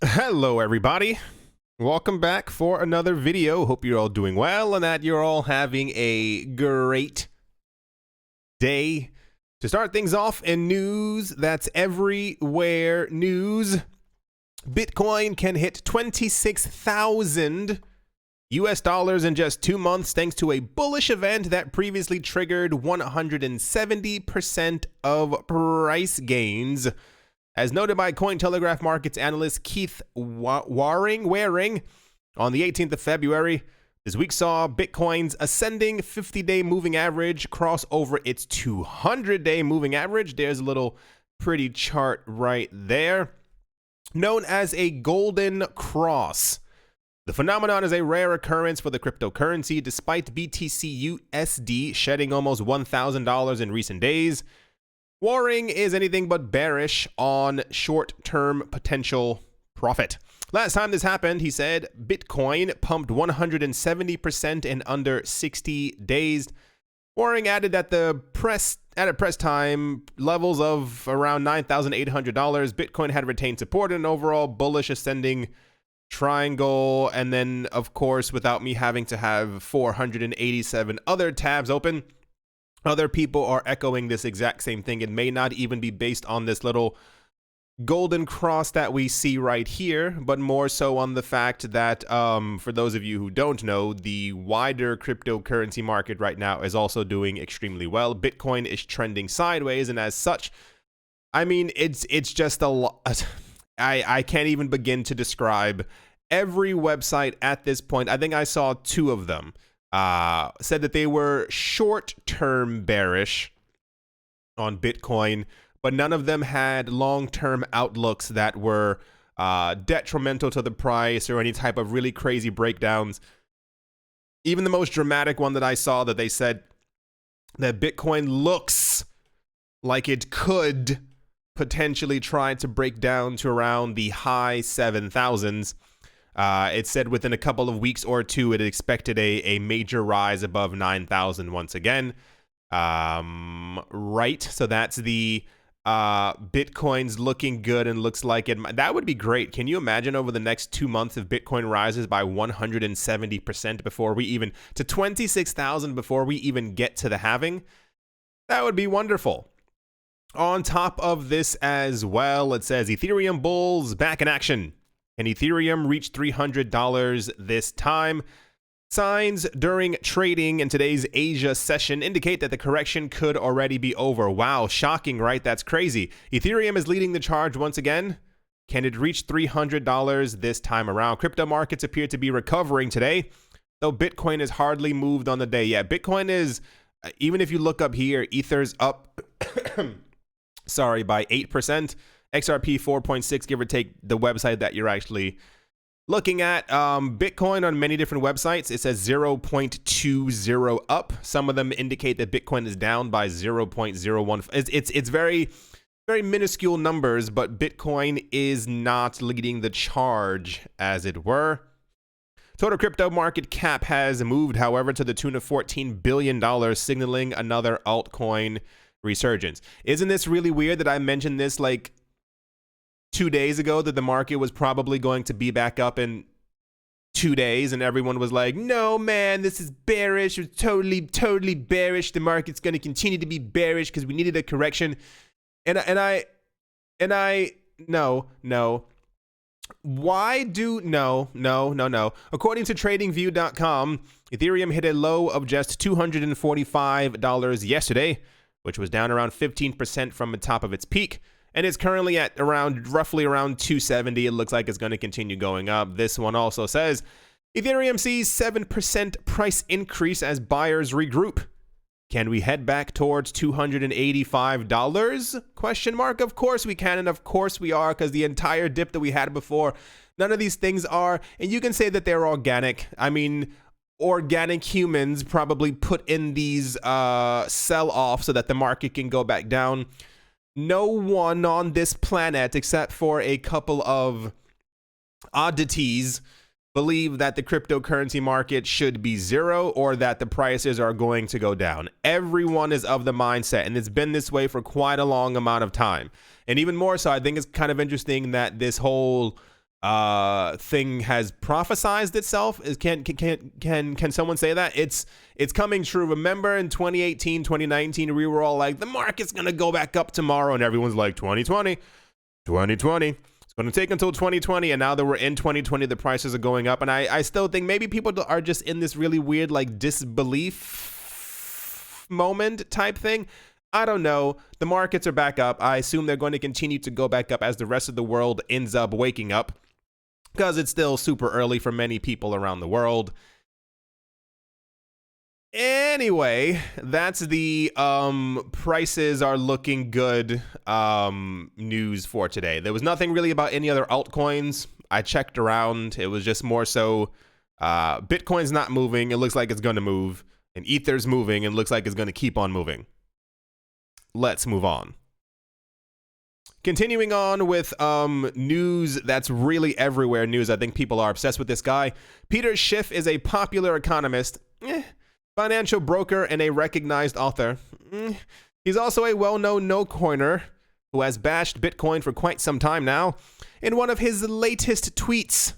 Hello everybody, welcome back for another video. Hope you're all doing well and that you're all having a great day. To start things off in news that's everywhere news, Bitcoin can hit 26,000 US dollars in just 2 months thanks to a bullish event that previously triggered 170% of price gains. As noted by Cointelegraph Markets analyst Keith Waring on the 18th of February, this week saw Bitcoin's ascending 50-day moving average cross over its 200-day moving average. There's a little pretty chart right there, known as a golden cross. The phenomenon is a rare occurrence for the cryptocurrency, despite BTC USD shedding almost $1,000 in recent days. Waring is anything but bearish on short-term potential profit. Last time this happened, he said, Bitcoin pumped 170% in under 60 days. Waring added that at press time levels of around $9,800, Bitcoin had retained support in an overall bullish ascending triangle. And then, of course, without me having to have 487 other tabs open, other people are echoing this exact same thing. It may not even be based on this little golden cross that we see right here, but more so on the fact that, for those of you who don't know, the wider cryptocurrency market right now is also doing extremely well. Bitcoin is trending sideways, and as such, I mean, it's just a lot. I can't even begin to describe every website at this point. I think I saw 2 of them. Said that they were short-term bearish on Bitcoin, but none of them had long-term outlooks that were detrimental to the price or any type of really crazy breakdowns. Even the most dramatic one that I saw, that they said that Bitcoin looks like it could potentially try to break down to around the high 7,000s. It said within a couple of weeks or 2, it expected a major rise above 9,000 once again. Right. So that's the Bitcoin's looking good and looks like it. That would be great. Can you imagine over the next 2 months if Bitcoin rises by 170% before we even to 26,000 before we even get to the halving? That would be wonderful. On top of this as well, it says Ethereum bulls back in action. And Ethereum reached $300 this time. Signs during trading in today's Asia session indicate that the correction could already be over. Wow, shocking, right? That's crazy. Ethereum is leading the charge once again. Can it reach $300 this time around? Crypto markets appear to be recovering today, though Bitcoin has hardly moved on the day yet. Bitcoin is, even if you look up here, Ether's up, sorry, by 8%. XRP 4.6, give or take the website that you're actually looking at. Bitcoin on many different websites, it says 0.20 up. Some of them indicate that Bitcoin is down by 0.01. It's very, very minuscule numbers, but Bitcoin is not leading the charge, as it were. Total crypto market cap has moved, however, to the tune of $14 billion, signaling another altcoin resurgence. Isn't this really weird that I mentioned this like 2 days ago, that the market was probably going to be back up in 2 days, and everyone was like, no man, this is bearish. It's totally bearish. The market's going to continue to be bearish because we needed a correction. No. According to tradingview.com, Ethereum hit a low of just $245 yesterday, which was down around 15% from the top of its peak. And it's currently at roughly around 270. It looks like it's going to continue going up. This one also says Ethereum sees 7% price increase as buyers regroup. Can we head back towards $285? Question mark. Of course we can, and of course we are, because the entire dip that we had before, none of these things are, and you can say that they're organic. I mean, organic humans probably put in these sell-offs so that the market can go back down. No one on this planet, except for a couple of oddities, believe that the cryptocurrency market should be zero or that the prices are going to go down. Everyone is of the mindset, and it's been this way for quite a long amount of time. And even more so, I think it's kind of interesting that this whole thing has prophesized itself. Can someone say that? It's coming true. Remember in 2018, 2019, we were all like, the market's going to go back up tomorrow. And everyone's like, 2020. It's going to take until 2020. And now that we're in 2020, the prices are going up. And I still think maybe people are just in this really weird, like, disbelief moment type thing. I don't know. The markets are back up. I assume they're going to continue to go back up as the rest of the world ends up waking up, because it's still super early for many people around the world. Anyway, that's the prices are looking good news for today. There was nothing really about any other altcoins. I checked around. It was just more so Bitcoin's not moving. It looks like it's going to move. And Ether's moving and looks like it's going to keep on moving. Let's move on. Continuing on with news that's really everywhere news. I think people are obsessed with this guy. Peter Schiff is a popular economist, financial broker, and a recognized author. He's also a well-known no-coiner who has bashed Bitcoin for quite some time now. In one of his latest tweets,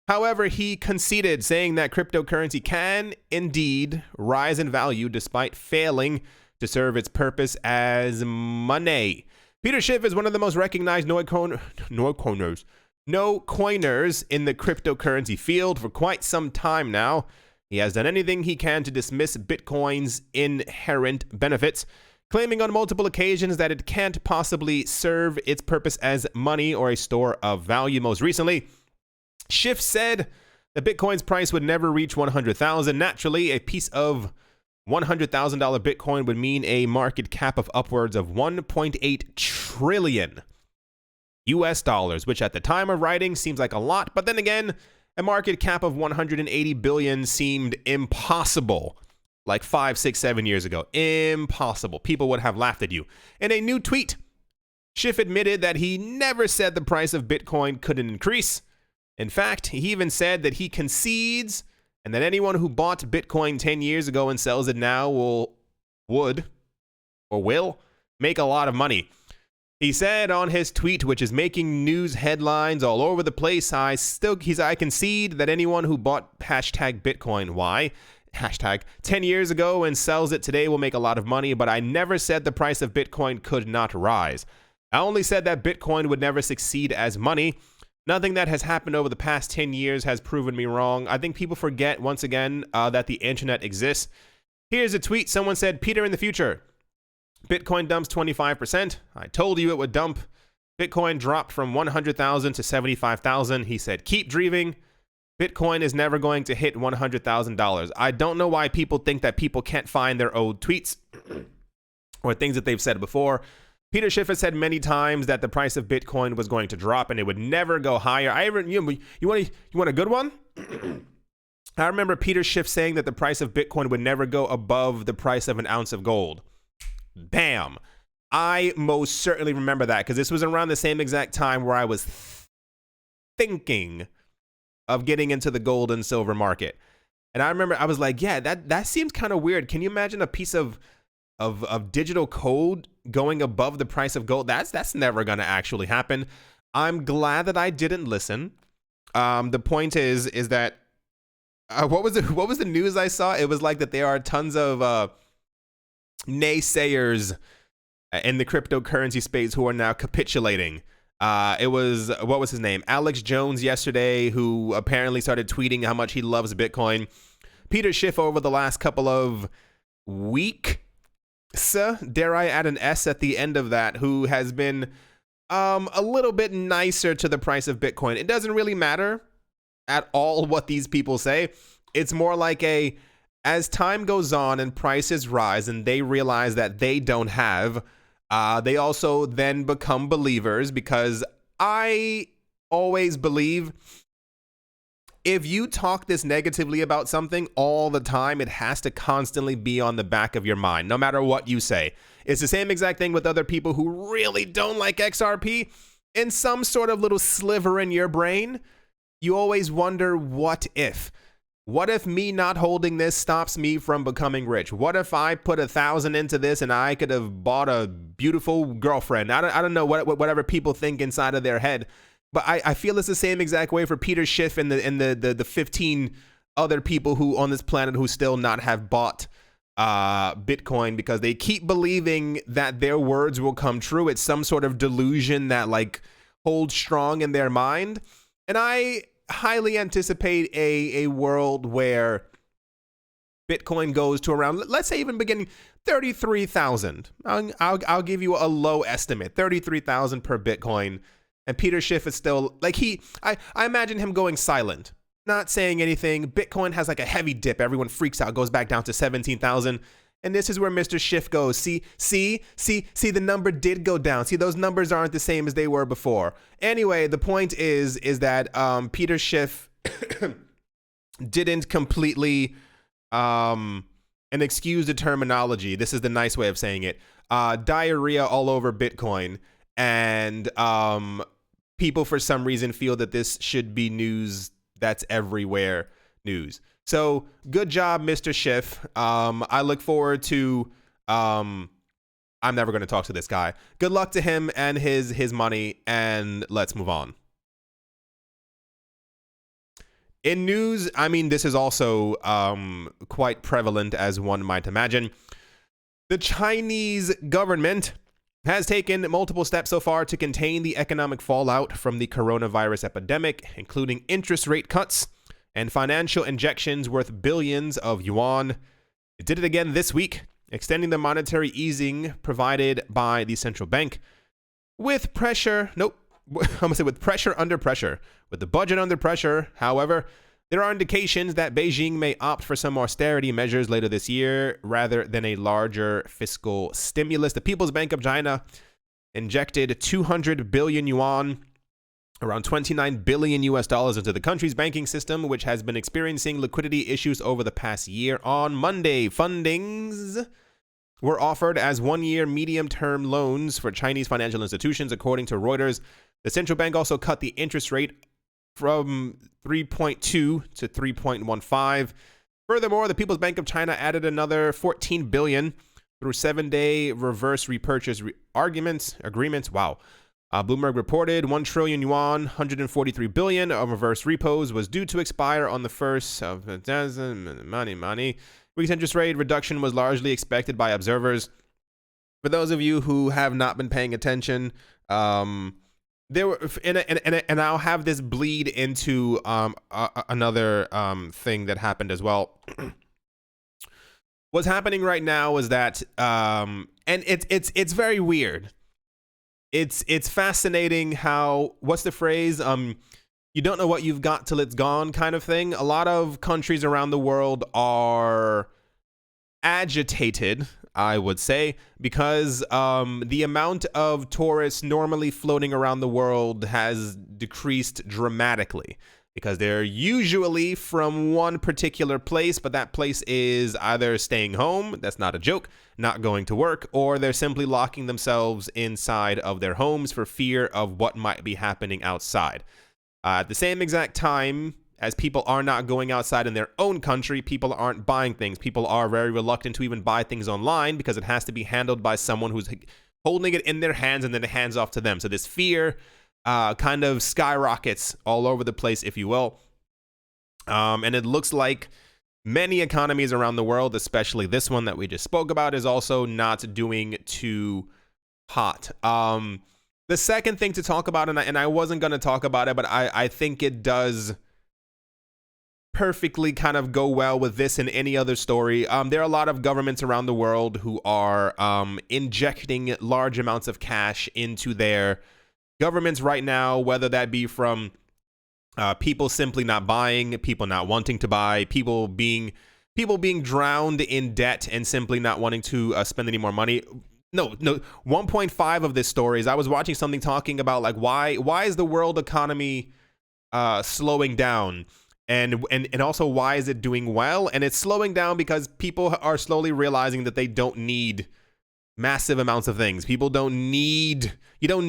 however, he conceded, saying that cryptocurrency can indeed rise in value despite failing to serve its purpose as money. Peter Schiff is one of the most recognized no coiners in the cryptocurrency field for quite some time now. He has done anything he can to dismiss Bitcoin's inherent benefits, claiming on multiple occasions that it can't possibly serve its purpose as money or a store of value. Most recently, Schiff said that Bitcoin's price would never reach 100,000. Naturally, a piece of $100,000 Bitcoin would mean a market cap of upwards of 1.8 trillion US dollars, which at the time of writing seems like a lot, but then again, a market cap of 180 billion seemed impossible like 5, 6, 7 years ago. Impossible. People would have laughed at you. In a new tweet, Schiff admitted that he never said the price of Bitcoin couldn't increase. In fact, he even said that he concedes and that anyone who bought Bitcoin 10 years ago and sells it now will make a lot of money. He said on his tweet, which is making news headlines all over the place, I concede that anyone who bought #Bitcoin, why? 10 years ago and sells it today will make a lot of money, but I never said the price of Bitcoin could not rise. I only said that Bitcoin would never succeed as money. Nothing that has happened over the past 10 years has proven me wrong. I think people forget, once again, that the internet exists. Here's a tweet. Someone said, Peter, in the future, Bitcoin dumps 25%. I told you it would dump. Bitcoin dropped from 100,000 to 75,000. He said, keep dreaming. Bitcoin is never going to hit $100,000. I don't know why people think that people can't find their old tweets or things that they've said before. Peter Schiff has said many times that the price of Bitcoin was going to drop and it would never go higher. You want a good one? I remember Peter Schiff saying that the price of Bitcoin would never go above the price of an ounce of gold. Bam. I most certainly remember that because this was around the same exact time where I was thinking of getting into the gold and silver market. And I remember I was like, yeah, that seems kind of weird. Can you imagine a piece of digital code going above the price of gold? That's never going to actually happen. I'm glad that I didn't listen. The point is that what was the news I saw? It was like that there are tons of naysayers in the cryptocurrency space who are now capitulating. It was, what was his name? Alex Jones yesterday, who apparently started tweeting how much he loves Bitcoin. Peter Schiff over the last couple of weeks, dare I add an S at the end of that, who has been a little bit nicer to the price of Bitcoin. It doesn't really matter at all what these people say. It's more like as time goes on and prices rise and they realize that they don't have, they also then become believers, because I always believe if you talk this negatively about something all the time, it has to constantly be on the back of your mind, no matter what you say. It's the same exact thing with other people who really don't like XRP. In some sort of little sliver in your brain, you always wonder, what if? What if me not holding this stops me from becoming rich? What if I put 1,000 into this and I could have bought a beautiful girlfriend? I don't know, whatever people think inside of their head. But I feel it's the same exact way for Peter Schiff and the 15 other people who on this planet who still not have bought Bitcoin, because they keep believing that their words will come true. It's some sort of delusion that like holds strong in their mind. And I highly anticipate a world where Bitcoin goes to around, let's say even beginning 33,000. I'll give you a low estimate, 33,000 per Bitcoin. And Peter Schiff is still like I imagine him going silent, not saying anything. Bitcoin has like a heavy dip. Everyone freaks out, goes back down to 17,000. And this is where Mr. Schiff goes. See, the number did go down. See, those numbers aren't the same as they were before. Anyway, the point is that Peter Schiff didn't completely, and excuse the terminology, this is the nice way of saying it, diarrhea all over Bitcoin. And people, for some reason, feel that this should be news that's everywhere news. So good job, Mr. Schiff. I look forward to, I'm never going to talk to this guy. Good luck to him and his money, and let's move on. In news, I mean, this is also quite prevalent, as one might imagine. The Chinese government has taken multiple steps so far to contain the economic fallout from the coronavirus epidemic, including interest rate cuts and financial injections worth billions of yuan. It did it again this week, extending the monetary easing provided by the central bank. With pressure under pressure. With the budget under pressure, however, there are indications that Beijing may opt for some austerity measures later this year rather than a larger fiscal stimulus. The People's Bank of China injected 200 billion yuan, around $29 billion into the country's banking system, which has been experiencing liquidity issues over the past year. On Monday, fundings were offered as one-year medium-term loans for Chinese financial institutions, according to Reuters. The central bank also cut the interest rate from 3.2 to 3.15. Furthermore, the People's Bank of China added another 14 billion through 7-day reverse repurchase agreements. Wow. Bloomberg reported 1 trillion yuan, 143 billion of reverse repos was due to expire on the 1st of money. Week's interest rate reduction was largely expected by observers. For those of you who have not been paying attention, there were, and I'll have this bleed into another thing that happened as well. What's happening right now is that, and it's very weird. It's fascinating how, what's the phrase? You don't know what you've got till it's gone kind of thing. A lot of countries around the world are agitated, I would say, because the amount of tourists normally floating around the world has decreased dramatically, because they're usually from one particular place, but that place is either staying home, that's not a joke, not going to work, or they're simply locking themselves inside of their homes for fear of what might be happening outside. At the same exact time as people are not going outside in their own country, people aren't buying things. People are very reluctant to even buy things online because it has to be handled by someone who's holding it in their hands and then it hands off to them. So this fear kind of skyrockets all over the place, if you will. And it looks like many economies around the world, especially this one that we just spoke about, is also not doing too hot. The second thing to talk about, and I wasn't going to talk about it, but I think it does perfectly kind of go well with this and any other story. There are a lot of governments around the world who are injecting large amounts of cash into their governments right now, whether that be from people simply not buying, people not wanting to buy, people being drowned in debt and simply not wanting to spend any more money. No, 1.5 of this story is I was watching something talking about like why is the world economy slowing down, and also why is it doing well? And it's slowing down because people are slowly realizing that they don't need massive amounts of things. You don't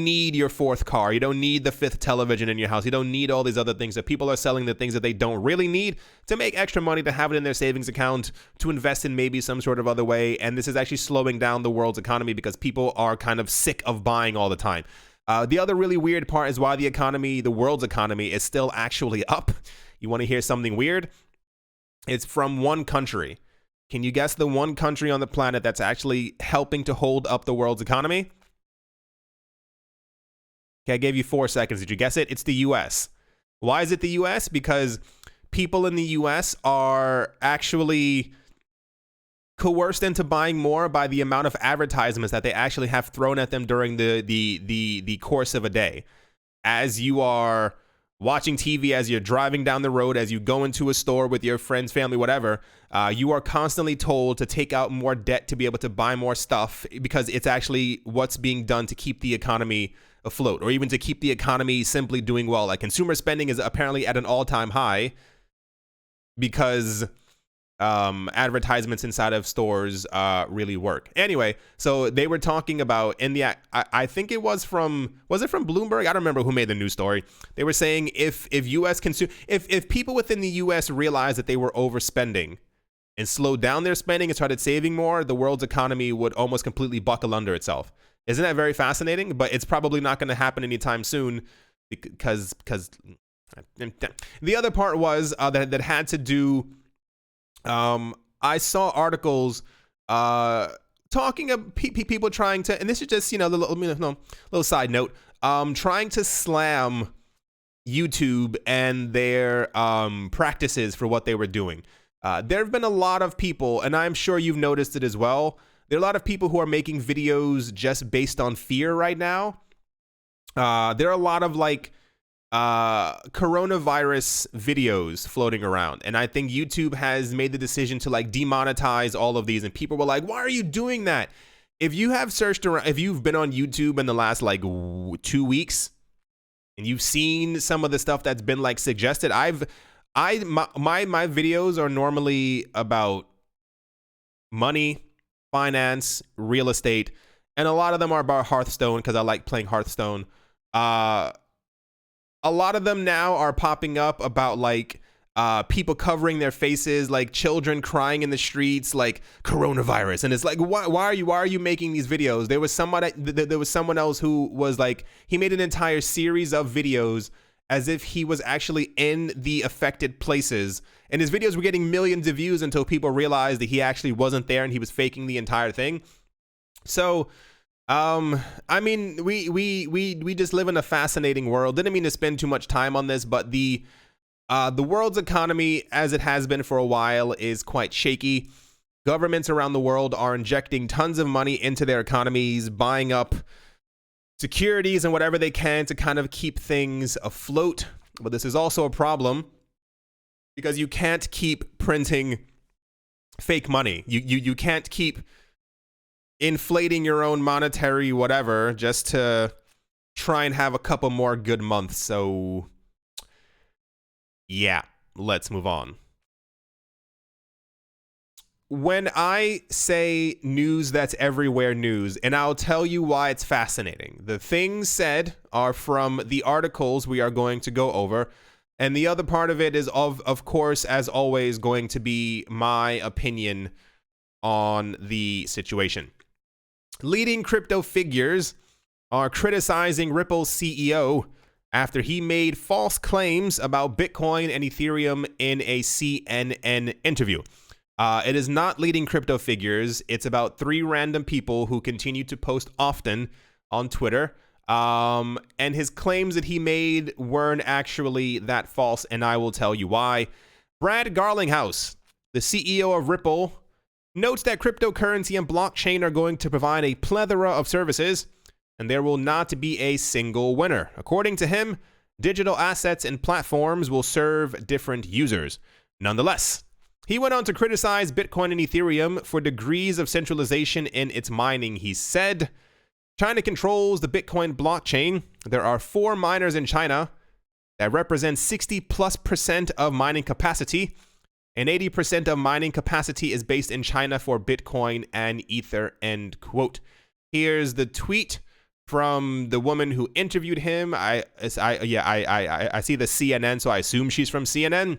need your fourth car. You don't need the fifth television in your house. You don't need all these other things. That people are selling the things that they don't really need to make extra money, to have it in their savings account, to invest in maybe some sort of other way. And this is actually slowing down the world's economy because people are kind of sick of buying all the time. The other really weird part is why the world's economy, is still actually up. You want to hear something weird? It's from one country. Can you guess the one country on the planet that's actually helping to hold up the world's economy? Okay, I gave you 4 seconds. Did you guess it? It's the US. Why is it the US? Because people in the US are actually coerced into buying more by the amount of advertisements that they actually have thrown at them during the course of a day. As you are watching TV, as you're driving down the road, as you go into a store with your friends, family, whatever, you are constantly told to take out more debt to be able to buy more stuff, because it's actually what's being done to keep the economy afloat, or even to keep the economy simply doing well. Like, consumer spending is apparently at an all-time high because advertisements inside of stores really work. Anyway, so they were talking about I think it was from Bloomberg? I don't remember who made the news story. They were saying if people within the US realized that they were overspending and slowed down their spending and started saving more, the world's economy would almost completely buckle under itself. Isn't that very fascinating? But it's probably not going to happen anytime soon, because the other part was that had to do. I saw articles talking of people trying to, and this is just, little side note, trying to slam YouTube and their practices for what they were doing. There have been a lot of people, and I'm sure you've noticed it as well. There are a lot of people who are making videos just based on fear right now. There are a lot of coronavirus videos floating around, and I think YouTube has made the decision to demonetize all of these, and people were like, why are you doing that? If you have searched around, if you've been on YouTube in the last 2 weeks and you've seen some of the stuff that's been suggested, my videos are normally about money, finance, real estate, and a lot of them are about Hearthstone because I like playing Hearthstone. A lot of them now are popping up about people covering their faces, children crying in the streets, coronavirus, and it's why are you making these videos? There was someone else who was he made an entire series of videos as if he was actually in the affected places, and his videos were getting millions of views until people realized that he actually wasn't there and he was faking the entire thing. So I mean, we just live in a fascinating world. Didn't mean to spend too much time on this, but the world's economy, as it has been for a while, is quite shaky. Governments around the world are injecting tons of money into their economies, buying up securities and whatever they can to kind of keep things afloat. But this is also a problem because you can't keep printing fake money. You can't keep inflating your own monetary whatever just to try and have a couple more good months. So yeah, let's move on. When I say news that's everywhere news, and I'll tell you why it's fascinating. The things said are from the articles we are going to go over, and the other part of it is of course, as always, going to be my opinion on the situation. Leading crypto figures are criticizing Ripple's CEO after he made false claims about Bitcoin and Ethereum in a CNN interview. It is not leading crypto figures. It's about 3 random people who continue to post often on Twitter. And his claims that he made weren't actually that false, and I will tell you why. Brad Garlinghouse, the CEO of Ripple, notes that cryptocurrency and blockchain are going to provide a plethora of services, and there will not be a single winner. According to him, digital assets and platforms will serve different users. Nonetheless, he went on to criticize Bitcoin and Ethereum for degrees of centralization in its mining. He said, China controls the Bitcoin blockchain. There are 4 miners in China that represent 60+% of mining capacity, and 80% of mining capacity is based in China for Bitcoin and Ether, end quote. Here's the tweet from the woman who interviewed him. I see the CNN, so I assume she's from CNN.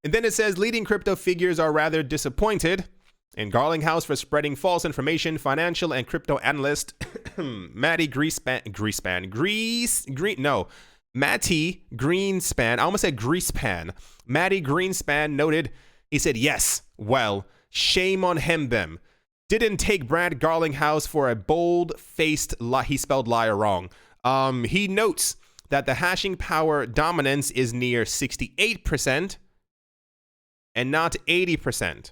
And then it says, leading crypto figures are rather disappointed and Garlinghouse for spreading false information. Financial and crypto analyst Matty Greenspan. I almost said Greenspan. Matty Greenspan noted, he said, yes, well, shame on him them. Didn't take Brad Garlinghouse for a bold-faced lie. He spelled liar wrong. He notes that the hashing power dominance is near 68% and not 80%,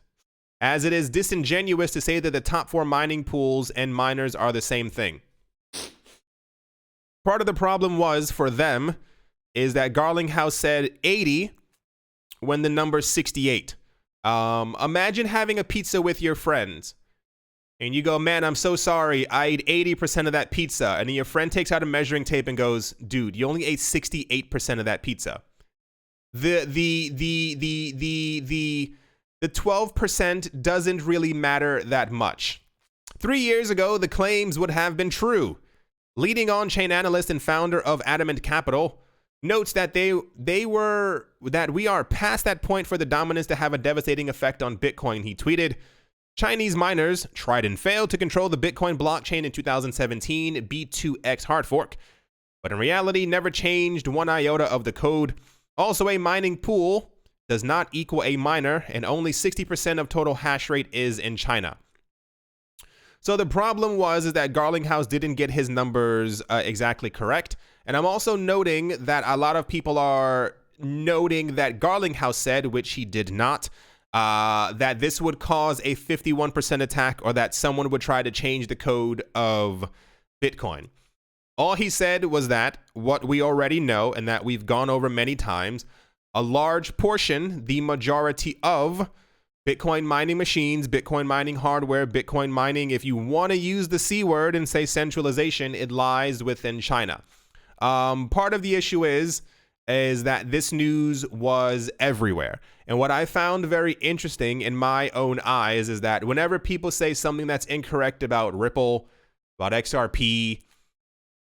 as it is disingenuous to say that the top 4 mining pools and miners are the same thing. Part of the problem was for them is that Garlinghouse said 80 when the number's 68. Imagine having a pizza with your friends and you go, man, I'm so sorry, I ate 80% of that pizza. And then your friend takes out a measuring tape and goes, dude, you only ate 68% of that pizza. The 12% doesn't really matter that much. 3 years ago, the claims would have been true. Leading on-chain analyst and founder of Adamant Capital notes that we are past that point for the dominance to have a devastating effect on Bitcoin. He tweeted, Chinese miners tried and failed to control the Bitcoin blockchain in 2017 B2X hard fork, but in reality never changed one iota of the code. Also, a mining pool does not equal a miner, and only 60% of total hash rate is in China. So the problem is that Garlinghouse didn't get his numbers exactly correct. And I'm also noting that a lot of people are noting that Garlinghouse said, which he did not, that this would cause a 51% attack, or that someone would try to change the code of Bitcoin. All he said was that what we already know and that we've gone over many times, a large portion, the majority of Bitcoin mining machines, Bitcoin mining hardware, Bitcoin mining, if you want to use the C word and say centralization, it lies within China. Part of the issue is that this news was everywhere. And what I found very interesting in my own eyes is that whenever people say something that's incorrect about Ripple, about XRP,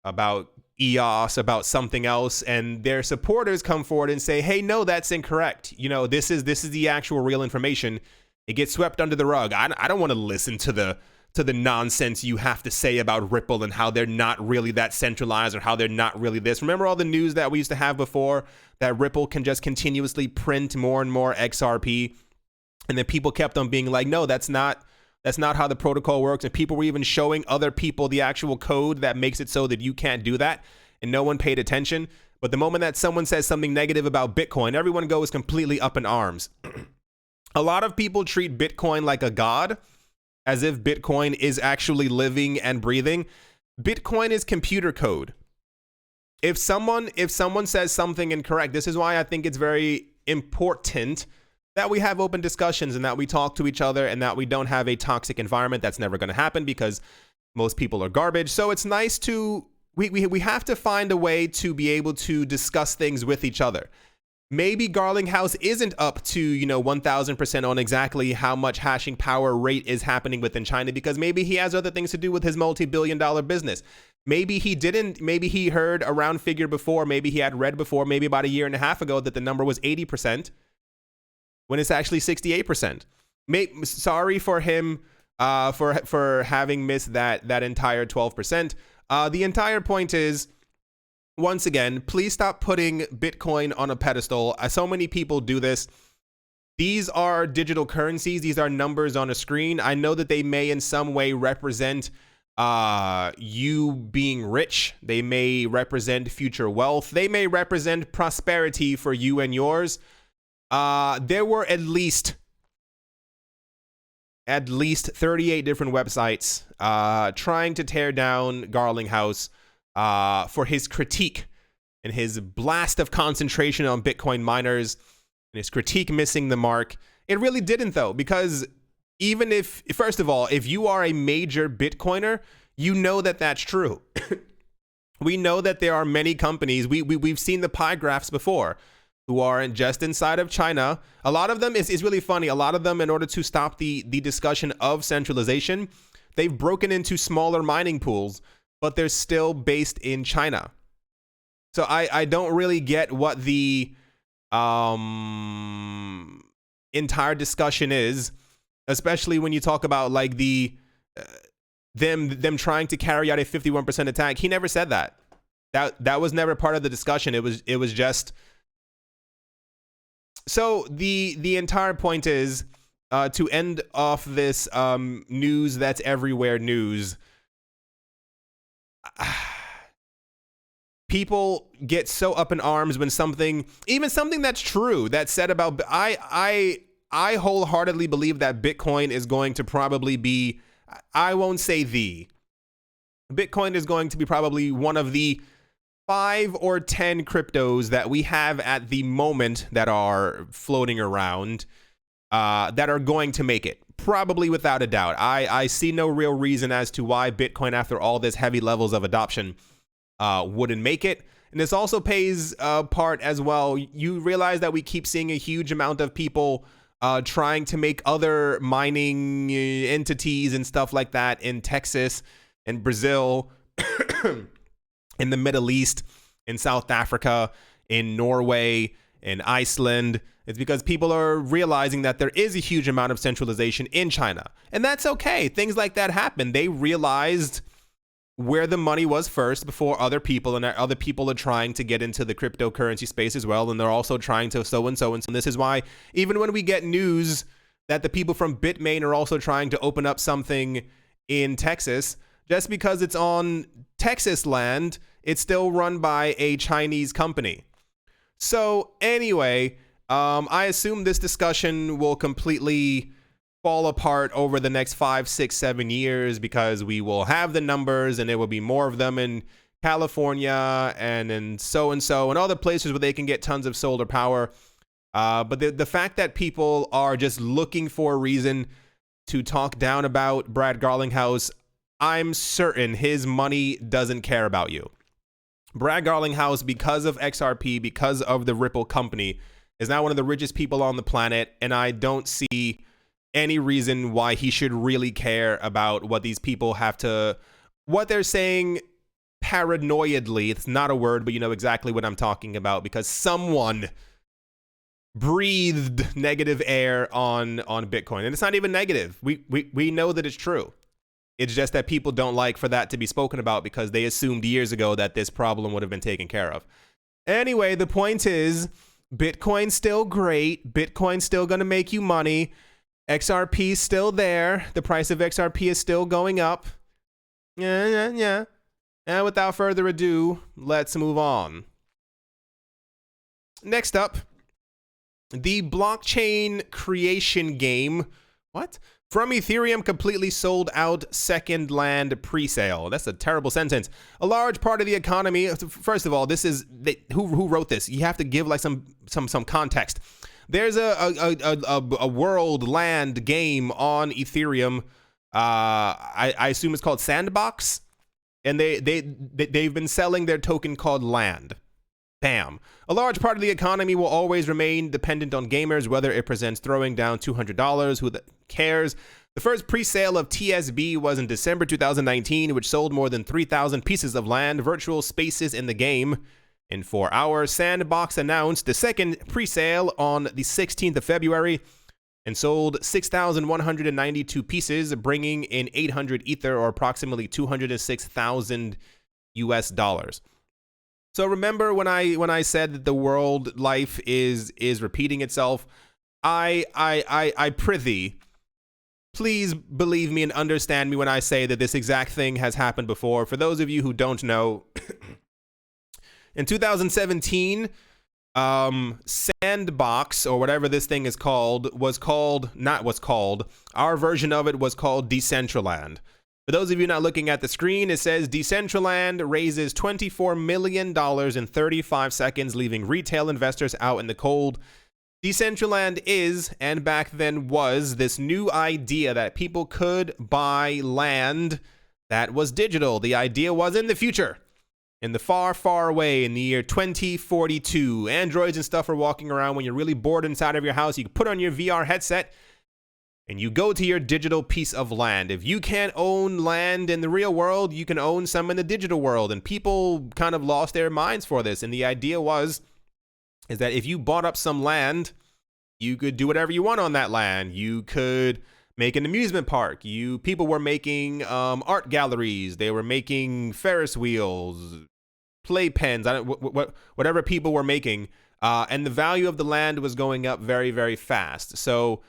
about EOS, about something else, and their supporters come forward and say, hey, no, that's incorrect. You know, this is the actual real information. It gets swept under the rug. I don't want to listen to the nonsense you have to say about Ripple and how they're not really that centralized or how they're not really this. Remember all the news that we used to have before, that Ripple can just continuously print more and more XRP, and then people kept on being like, no, that's not how the protocol works. And people were even showing other people the actual code that makes it so that you can't do that. And no one paid attention. But the moment that someone says something negative about Bitcoin, everyone goes completely up in arms. A lot of people treat Bitcoin like a god, as if Bitcoin is actually living and breathing. Bitcoin is computer code. If someone says something incorrect, this is why I think it's very important that we have open discussions and that we talk to each other and that we don't have a toxic environment. That's never going to happen because most people are garbage. So it's nice to, we have to find a way to be able to discuss things with each other. Maybe Garlinghouse isn't up to, 1000% on exactly how much hashing power rate is happening within China, because maybe he has other things to do with his multi-billion-dollar business. Maybe he didn't, maybe he heard a round figure before, maybe he had read before, maybe about a year and a half ago that the number was 80%. When it's actually 68%. Sorry for him for having missed that entire 12%. The entire point is, once again, please stop putting Bitcoin on a pedestal. So many people do this. These are digital currencies. These are numbers on a screen. I know that they may in some way represent you being rich. They may represent future wealth. They may represent prosperity for you and yours. There were at least 38 different websites trying to tear down Garlinghouse for his critique and his blast of concentration on Bitcoin miners and his critique missing the mark. It really didn't, though, because even if, first of all, if you are a major Bitcoiner, you know that that's true. We know that there are many companies, we've seen the pie graphs before, who are just inside of China. A lot of them is really funny. A lot of them, in order to stop the discussion of centralization, they've broken into smaller mining pools, but they're still based in China. So I don't really get what the entire discussion is especially when you talk about like the them trying to carry out a 51% attack. He never said that. That was never part of the discussion. It was just. So the entire point is to end off this news that's everywhere news. People get so up in arms when something that's true, that's said about I wholeheartedly believe that Bitcoin is going to probably be, I won't say Bitcoin is going to be probably one of the 5 or 10 cryptos that we have at the moment that are floating around that are going to make it. Probably without a doubt. I see no real reason as to why Bitcoin, after all this heavy levels of adoption, wouldn't make it. And this also pays part as well. You realize that we keep seeing a huge amount of people trying to make other mining entities and stuff like that in Texas and Brazil, in the Middle East, in South Africa, in Norway, in Iceland. It's because people are realizing that there is a huge amount of centralization in China. And that's okay. Things like that happen. They realized where the money was first before other people, and other people are trying to get into the cryptocurrency space as well, and they're also trying to so and so. And this is why even when we get news that the people from Bitmain are also trying to open up something in Texas, just because it's on Texas land, it's still run by a Chinese company. So anyway, I assume this discussion will completely fall apart over the next 5, 6, 7 years, because we will have the numbers and there will be more of them in California and in so and other places where they can get tons of solar power. But the fact that people are just looking for a reason to talk down about Brad Garlinghouse, I'm certain his money doesn't care about you. Brad Garlinghouse, because of XRP, because of the Ripple company, is now one of the richest people on the planet, and I don't see any reason why he should really care about what these people what they're saying paranoidly. It's not a word, but you know exactly what I'm talking about, because someone breathed negative air on Bitcoin, and it's not even negative. We know that it's true. It's just that people don't like for that to be spoken about, because they assumed years ago that this problem would have been taken care of. Anyway, the point is, Bitcoin's still great. Bitcoin's still going to make you money. XRP's still there. The price of XRP is still going up. Yeah. And without further ado, let's move on. Next up, the blockchain creation game. What? From Ethereum completely sold out second land pre-sale. That's a terrible sentence. A large part of the economy. First of all, this is who wrote this? You have to give like some context. There's a world land game on Ethereum. I assume it's called Sandbox, and they've been selling their token called Land. Bam. A large part of the economy will always remain dependent on gamers, whether it presents throwing down $200. Who cares? The first pre-sale of TSB was in December 2019, which sold more than 3,000 pieces of land, virtual spaces in the game. In 4 hours, Sandbox announced the second pre-sale on the 16th of February and sold 6,192 pieces, bringing in 800 Ether, or approximately $206,000 US. So remember when I said that the world life is repeating itself? I prithee, please believe me and understand me when I say that this exact thing has happened before. For those of you who don't know, in 2017, Sandbox, or whatever this thing is called, our version of it was called Decentraland. For those of you not looking at the screen, it says Decentraland raises $24 million in 35 seconds, leaving retail investors out in the cold. Decentraland is, and back then was, this new idea that people could buy land that was digital. The idea was in the future, in the far, far away, in the year 2042, androids and stuff are walking around. When you're really bored inside of your house, you can put on your VR headset and you go to your digital piece of land. If you can't own land in the real world, you can own some in the digital world. And people kind of lost their minds for this. And the idea is that if you bought up some land, you could do whatever you want on that land. You could make an amusement park. People were making art galleries. They were making Ferris wheels, playpens. Whatever people were making, and the value of the land was going up very, very fast. So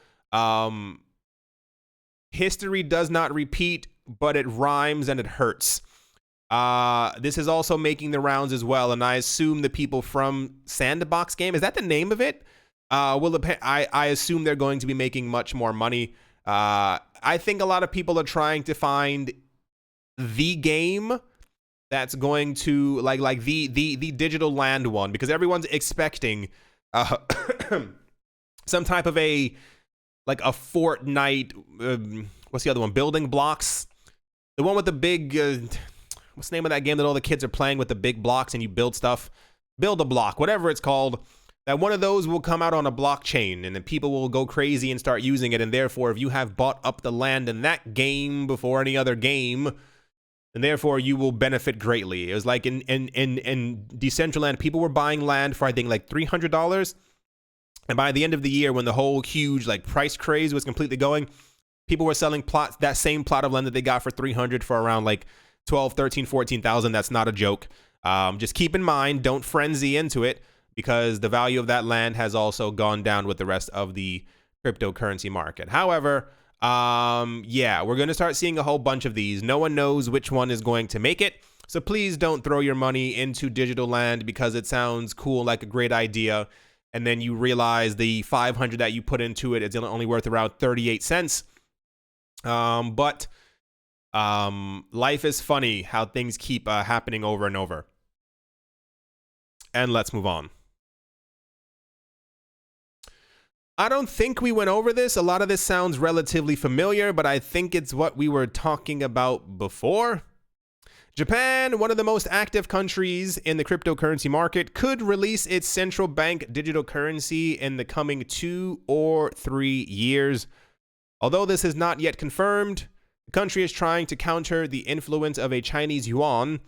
history does not repeat, but it rhymes and it hurts. This is also making the rounds as well, and I assume the people from Sandbox Game, is that the name of it? I assume they're going to be making much more money. I think a lot of people are trying to find the game that's going to like the digital land one, because everyone's expecting some type of a Fortnite. What's the other one? Building Blocks. The one with the big. What's the name of that game that all the kids are playing with the big blocks and you build stuff? Build a Block, whatever it's called. That one of those will come out on a blockchain, and then people will go crazy and start using it. And therefore, if you have bought up the land in that game before any other game, and therefore you will benefit greatly. It was like in Decentraland, people were buying land for I think like $300, and by the end of the year, when the whole huge like price craze was completely going, people were selling that same plot of land that they got for $300 for around like 12, 13, 14,000. That's not a joke. Just keep in mind, don't frenzy into it, because the value of that land has also gone down with the rest of the cryptocurrency market. However, yeah, we're going to start seeing a whole bunch of these. No one knows which one is going to make it. So please don't throw your money into digital land because it sounds cool, like a great idea, and then you realize the 500 that you put into it is only worth around 38 cents. But life is funny how things keep happening over and over. And let's move on. I don't think we went over this. A lot of this sounds relatively familiar, but I think it's what we were talking about before. Japan, one of the most active countries in the cryptocurrency market, could release its central bank digital currency in the coming 2 or 3 years. Although this is not yet confirmed, the country is trying to counter the influence of a Chinese yuan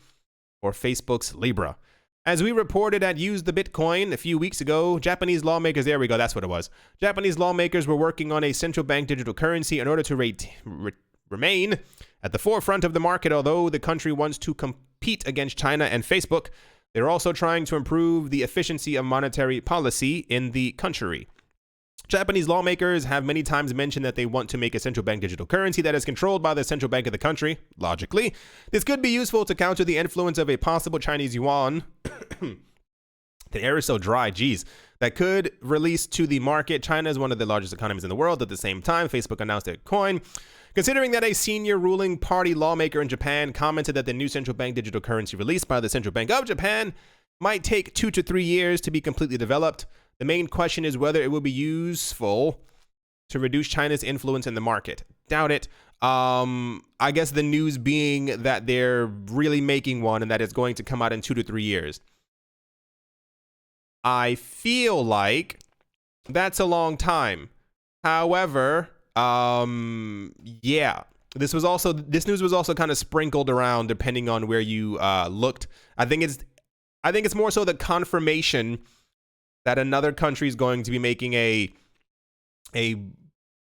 or Facebook's Libra. As we reported at Use the Bitcoin a few weeks ago, Japanese lawmakers, there we go, that's what it was. Japanese lawmakers were working on a central bank digital currency in order to remain at the forefront of the market. Although the country wants to compete against China and Facebook, they're also trying to improve the efficiency of monetary policy in the country. Japanese lawmakers have many times mentioned that they want to make a central bank digital currency that is controlled by the central bank of the country. Logically, this could be useful to counter the influence of a possible Chinese yuan. The air is so dry, geez. That could release to the market. China is one of the largest economies in the world. At the same time, Facebook announced a coin. Considering that a senior ruling party lawmaker in Japan commented that the new central bank digital currency released by the Central Bank of Japan might take 2 to 3 years to be completely developed, the main question is whether it will be useful to reduce China's influence in the market. Doubt it. I guess the news being that they're really making one and that it's going to come out in 2 to 3 years. I feel like that's a long time. However, yeah, this news was also kind of sprinkled around depending on where you looked. I think it's more so the confirmation that another country is going to be making a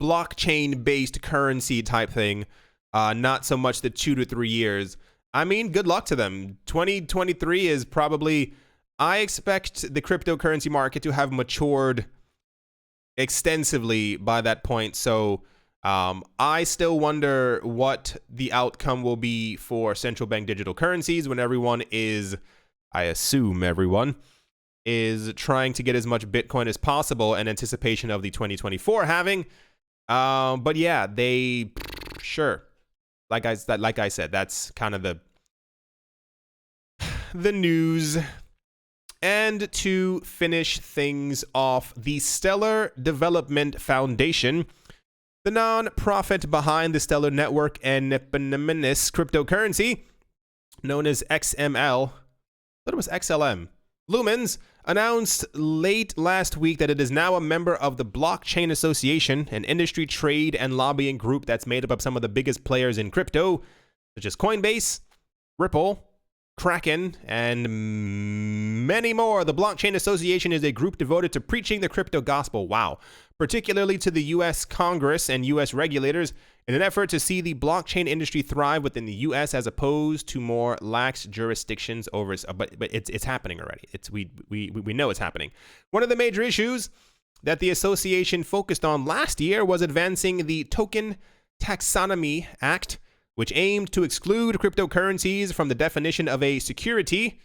blockchain-based currency type thing, not so much the 2 to 3 years. I mean, good luck to them. 2023 is probably, I expect the cryptocurrency market to have matured extensively by that point. So I still wonder what the outcome will be for central bank digital currencies when everyone is, I assume everyone, is trying to get as much Bitcoin as possible in anticipation of the 2024 halving. But yeah, sure. Like I said, that's kind of the news. And to finish things off, the Stellar Development Foundation, the non-profit behind the Stellar Network and eponymous cryptocurrency, known as XML, I thought it was XLM, Lumens, announced late last week that it is now a member of the Blockchain Association, an industry trade and lobbying group that's made up of some of the biggest players in crypto, such as Coinbase, Ripple, Kraken, and many more. The Blockchain Association is a group devoted to preaching the crypto gospel. Wow. Particularly to the U.S. Congress and U.S. regulators in an effort to see the blockchain industry thrive within the U.S. as opposed to more lax jurisdictions over. But it's happening already. We know it's happening. One of the major issues that the association focused on last year was advancing the Token Taxonomy Act, which aimed to exclude cryptocurrencies from the definition of a security.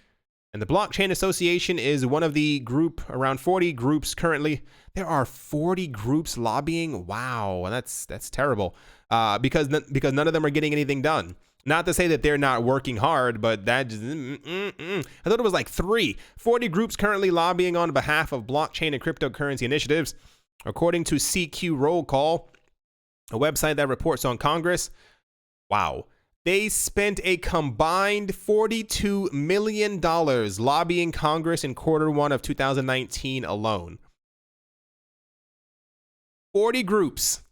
And the Blockchain Association is one of the around 40 groups currently. There are 40 groups lobbying. Wow, that's terrible. Because none of them are getting anything done. Not to say that they're not working hard, but that just, I thought it was like 40 groups currently lobbying on behalf of blockchain and cryptocurrency initiatives. According to CQ Roll Call, a website that reports on Congress, wow. They spent a combined $42 million lobbying Congress in Q1 of 2019 alone. 40 groups,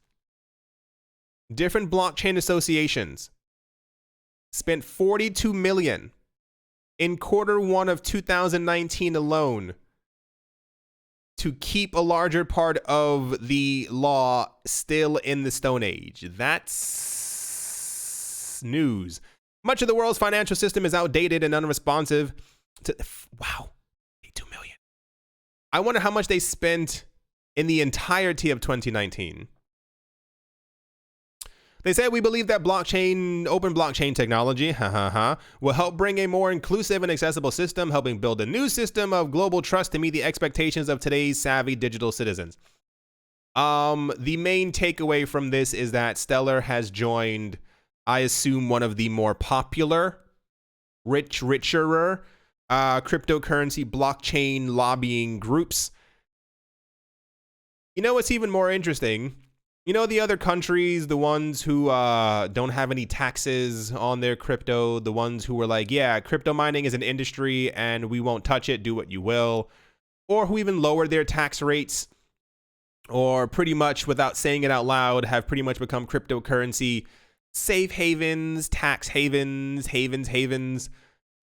different blockchain associations, spent $42 million in Q1 of 2019 alone to keep a larger part of the law still in the Stone Age. That's news. Much of the world's financial system is outdated and unresponsive to, wow, $2 million. I wonder how much they spent in the entirety of 2019. They said, we believe that open blockchain technology, will help bring a more inclusive and accessible system, helping build a new system of global trust to meet the expectations of today's savvy digital citizens. The main takeaway from this is that Stellar has joined, I assume, one of the more popular, richer cryptocurrency blockchain lobbying groups. You know what's even more interesting? You know, the other countries, the ones who don't have any taxes on their crypto, the ones who were like, yeah, crypto mining is an industry and we won't touch it, do what you will, or who even lowered their tax rates, or pretty much without saying it out loud, have pretty much become cryptocurrency safe havens, tax havens.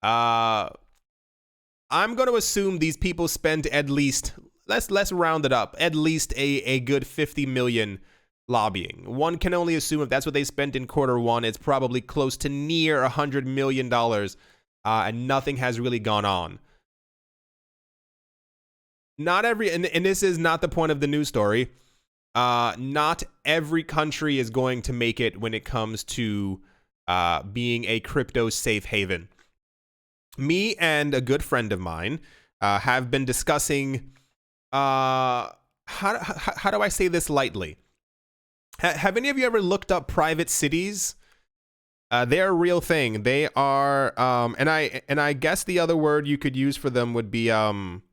I'm going to assume these people spent at least, let's round it up, at least a good 50 million lobbying. One can only assume if that's what they spent in Q1, it's probably close to near $100 million, and nothing has really gone on. Not every, and this is not the point of the news story, not every country is going to make it when it comes to being a crypto safe haven. Me and a good friend of mine have been discussing, how do I say this lightly? Have any of you ever looked up private cities? They're a real thing. They are, and I guess the other word you could use for them would be, don't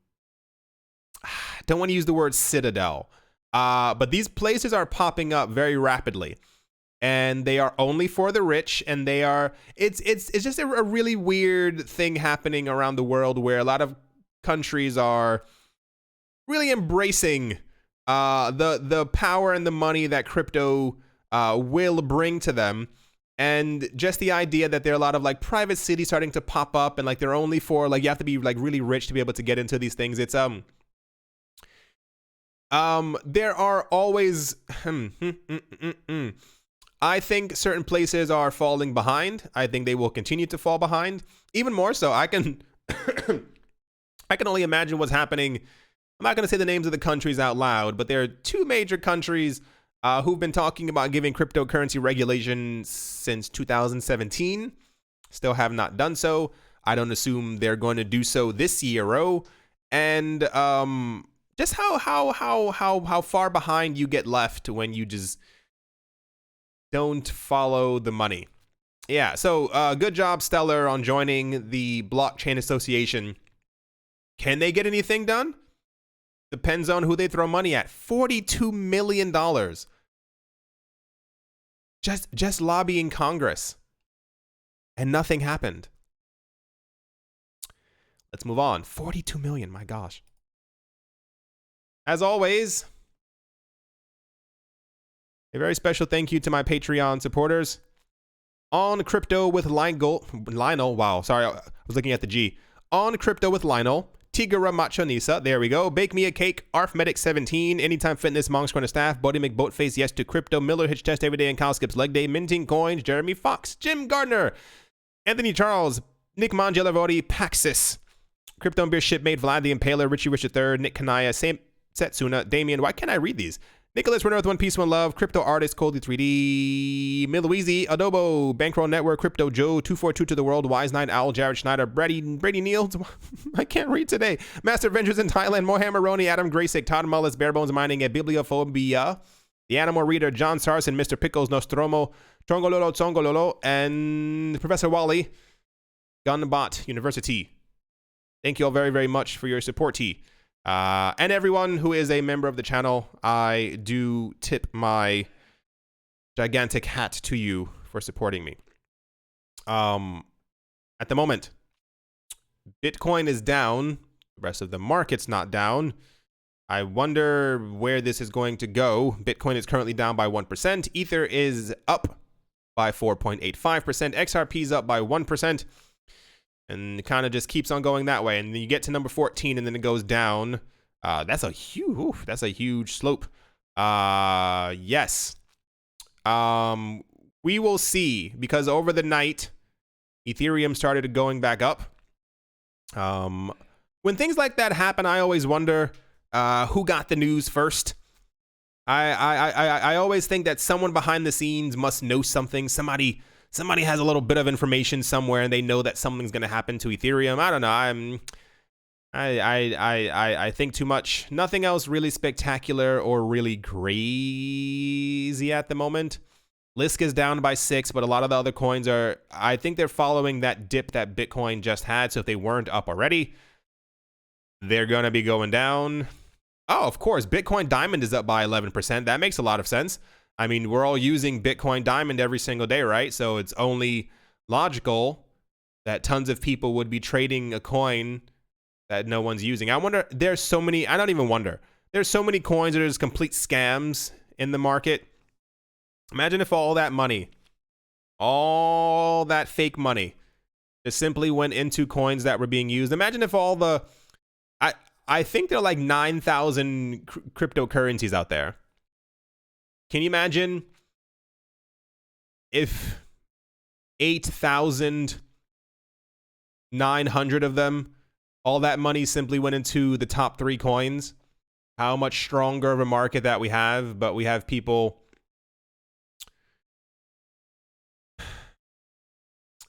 want to use the word citadel. But these places are popping up very rapidly, and they are only for the rich, and they are, it's just a really weird thing happening around the world where a lot of countries are really embracing the power and the money that crypto will bring to them. And just the idea that there are a lot of like private cities starting to pop up, and like they're only for, like, you have to be like really rich to be able to get into these things. It's there are always I think certain places are falling behind. I think they will continue to fall behind. Even more so, I can I can only imagine what's happening. I'm not going to say the names of the countries out loud, but there are two major countries who've been talking about giving cryptocurrency regulation since 2017. Still have not done so. I don't assume they're going to do so this year. And just how far behind you get left when you just don't follow the money. Yeah, so good job, Stellar, on joining the Blockchain Association. Can they get anything done? Depends on who they throw money at. $42 million. Just lobbying Congress. And nothing happened. Let's move on. 42 million, my gosh. As always, a very special thank you to my Patreon supporters. On Crypto with Lionel. Wow, sorry. was looking at the G. On Crypto with Lionel, Tigara Machonisa, there we go. Bake Me a Cake, Arfmedic17, Anytime Fitness, Monk's Corner Staff, Bodie McBoatface, Yes to Crypto, Miller Hitch Test Every Day, and Kyle Skips Leg Day, Minting Coins, Jeremy Fox, Jim Gardner, Anthony Charles, Nick Mangelavodi, Paxis, Crypto and Beer Shipmate, Vlad the Impaler, Richie Rich III, Nick Kanaya, Sam Setsuna, Damien, why can't I read these? Nicholas Renner with One Piece, One Love, Crypto Artist, Coldly 3D, Miluizi, Adobo, Bankroll Network, Crypto Joe, 242 to the World, Wise Knight, Owl, Jared Schneider, Brady Neal, I can't read today, Master Ventures in Thailand, Mohammed Roni, Adam Graysick, Todd Mullis, Barebones Mining, at Bibliophobia, The Animal Reader, John Sarson, Mr. Pickles, Nostromo, Tongololo, Tsongololo, and Professor Wally, Gunbot University. Thank you all very, very much for your support, T. And everyone who is a member of the channel, I do tip my gigantic hat to you for supporting me. At the moment, Bitcoin is down. The rest of the market's not down. I wonder where this is going to go. Bitcoin is currently down by 1%. Ether is up by 4.85%. XRP is up by 1%. And it kind of just keeps on going that way. And then you get to number 14 and then it goes down. That's a huge slope. Yes. We will see, because over the night, Ethereum started going back up. When things like that happen, I always wonder who got the news first. I always think that someone behind the scenes must know something. Somebody has a little bit of information somewhere, and they know that something's going to happen to Ethereum. I don't know. I think too much. Nothing else really spectacular or really crazy at the moment. Lisk is down by 6, but a lot of the other coins are, I think they're following that dip that Bitcoin just had. So if they weren't up already, they're going to be going down. Oh, of course, Bitcoin Diamond is up by 11%. That makes a lot of sense. I mean, we're all using Bitcoin Diamond every single day, right? So it's only logical that tons of people would be trading a coin that no one's using. I wonder, there's so many, I don't even wonder. There's so many coins that are just complete scams in the market. Imagine if all that money, all that fake money, just simply went into coins that were being used. Imagine if all the, I think there are like 9,000 cryptocurrencies out there. Can you imagine if 8,900 of them, all that money simply went into the top 3 coins? How much stronger of a market that we have, but we have people.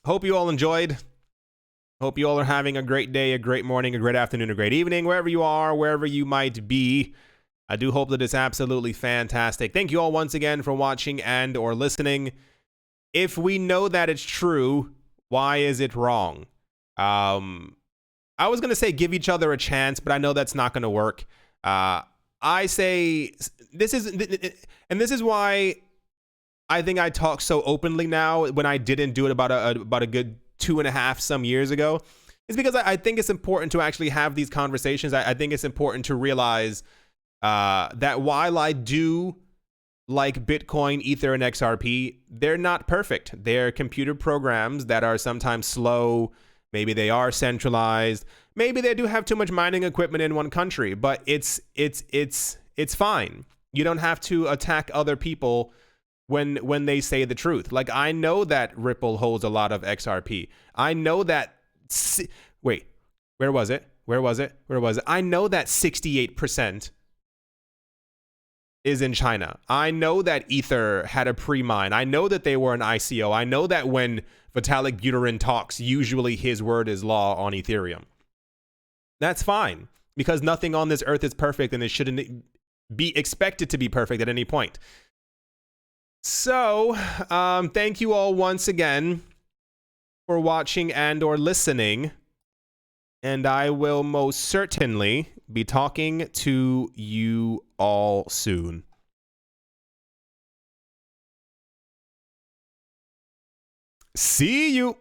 Hope you all enjoyed. Hope you all are having a great day, a great morning, a great afternoon, a great evening, wherever you are, wherever you might be. I do hope that it's absolutely fantastic. Thank you all once again for watching and or listening. If we know that it's true, why is it wrong? I was going to say give each other a chance, but I know that's not going to work. I say this is why I think I talk so openly now when I didn't do it about a good 2.5 some years ago. It's because I think it's important to actually have these conversations. I think it's important to realize that while I do like Bitcoin, Ether, and XRP, they're not perfect. They're computer programs that are sometimes slow. Maybe they are centralized. Maybe they do have too much mining equipment in one country, but it's fine. You don't have to attack other people when they say the truth. Like, I know that Ripple holds a lot of XRP. I know that, wait, where was it? I know that 68% is in China. I know that Ether had a pre-mine. I know that they were an ICO. I know that when Vitalik Buterin talks, usually his word is law on Ethereum. That's fine, because nothing on this earth is perfect, and it shouldn't be expected to be perfect at any point. So, thank you all once again for watching and or listening. And I will most certainly be talking to you all soon. See you.